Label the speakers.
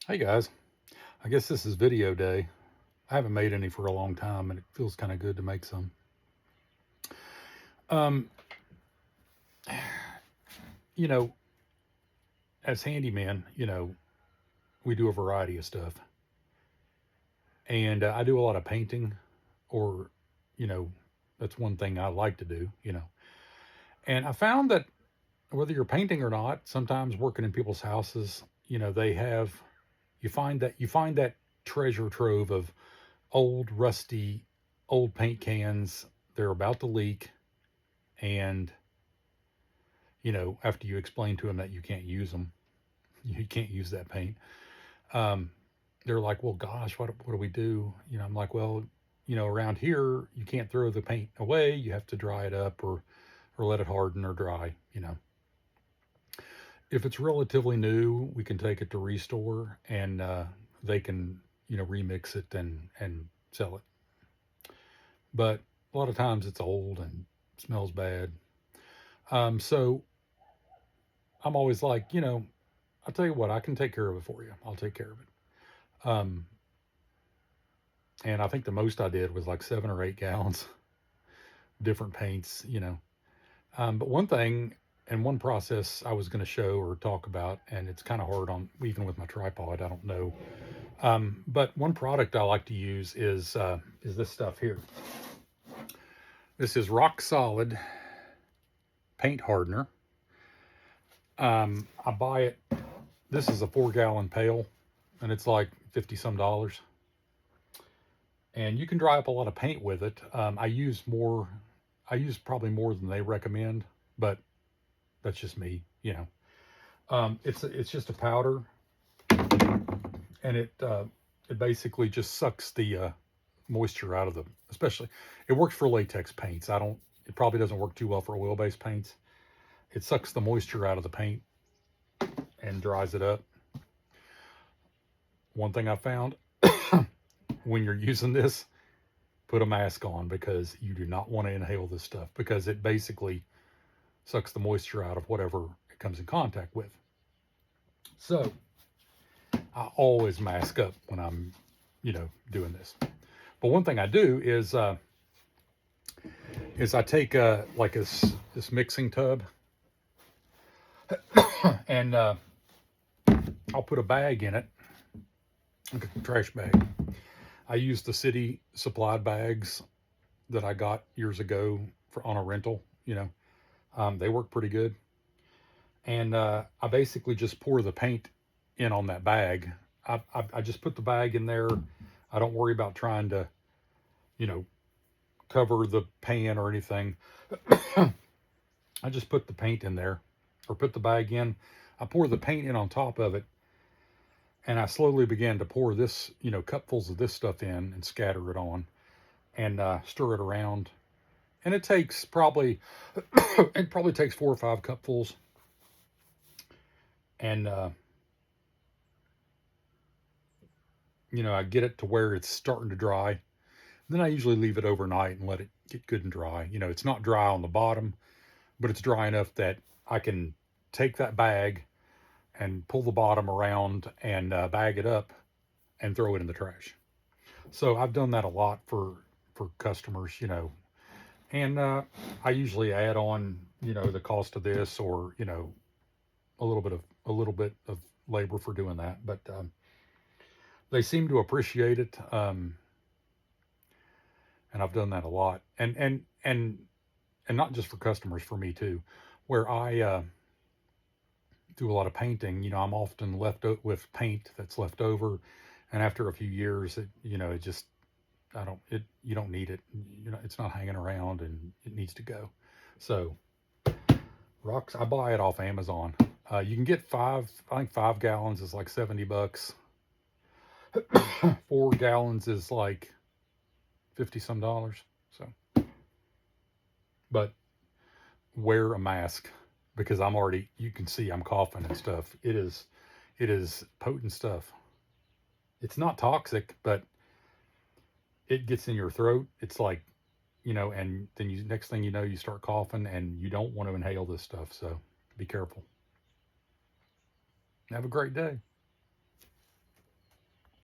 Speaker 1: Hey guys, I guess this is video day. I haven't made any for a long time and it feels kind of good to make some. Um, you know, as handyman, we do a variety of stuff. And I do a lot of painting or, you know, that's one thing I like to do. And I found that whether you're painting or not, sometimes working in people's houses, they have you find that treasure trove of old rusty old paint cans. They're about to leak and after you explain to them that you can't use them, you can't use that paint. Um, they're like, well, gosh, what do we do? I'm like, well, around here you can't throw the paint away. You have to dry it up or let it harden or dry. If it's relatively new, we can take it to Restore and they can remix it and sell it. But a lot of times it's old and smells bad. So I'm always like, I'll tell you what, I can take care of it for you. I'll take care of it. And I think the most I did was like 7 or 8 gallons, different paints. But one thing and one process I was going to show or talk about, and it's kind of hard on even with my tripod. I don't know. But one product I like to use is this stuff here. This is Rocksolid paint hardener. I buy it. This is a 4 gallon pail, and it's like 50 some dollars. And you can dry up a lot of paint with it. I use more. I use probably more than they recommend, but that's just me. It's just a powder, and it basically just sucks the moisture out of them. Especially, it works for latex paints. I don't. It probably doesn't work too well for oil-based paints. It sucks the moisture out of the paint and dries it up. One thing I found when you're using this, put a mask on because you do not want to inhale this stuff because it basically sucks the moisture out of whatever it comes in contact with. So I always mask up when I'm, doing this. But one thing I do is I take like this mixing tub and I'll put a bag in it, like a trash bag. I use the city supplied bags that I got years ago on a rental. They work pretty good. And I basically just pour the paint in on that bag. I just put the bag in there. I don't worry about trying to, you know, cover the pan or anything. I just put the paint in there or put the bag in. I pour the paint in on top of it. And I slowly began to pour this, cupfuls of this stuff in and scatter it on and stir it around. And it takes probably, it probably takes 4 or 5 cupfuls. And I get it to where it's starting to dry. Then I usually leave it overnight and let it get good and dry. It's not dry on the bottom, but it's dry enough that I can take that bag and pull the bottom around and bag it up and throw it in the trash. So I've done that a lot for customers. And I usually add on, the cost of this or a little bit of labor for doing that. But they seem to appreciate it. And I've done that a lot, and not just for customers, for me too, where I do a lot of painting. I'm often left with paint that's left over, and after a few years, it just I don't it you don't need it. It's not hanging around, and it needs to go. So rocks, I buy it off Amazon. You can get five. I think 5 gallons is like $70. 4 gallons is like 50 some dollars. So, but wear a mask because you can see I'm coughing and stuff. It is potent stuff. It's not toxic, but it gets in your throat. It's like, and then next thing you know, you start coughing and you don't want to inhale this stuff. So be careful. Have a great day.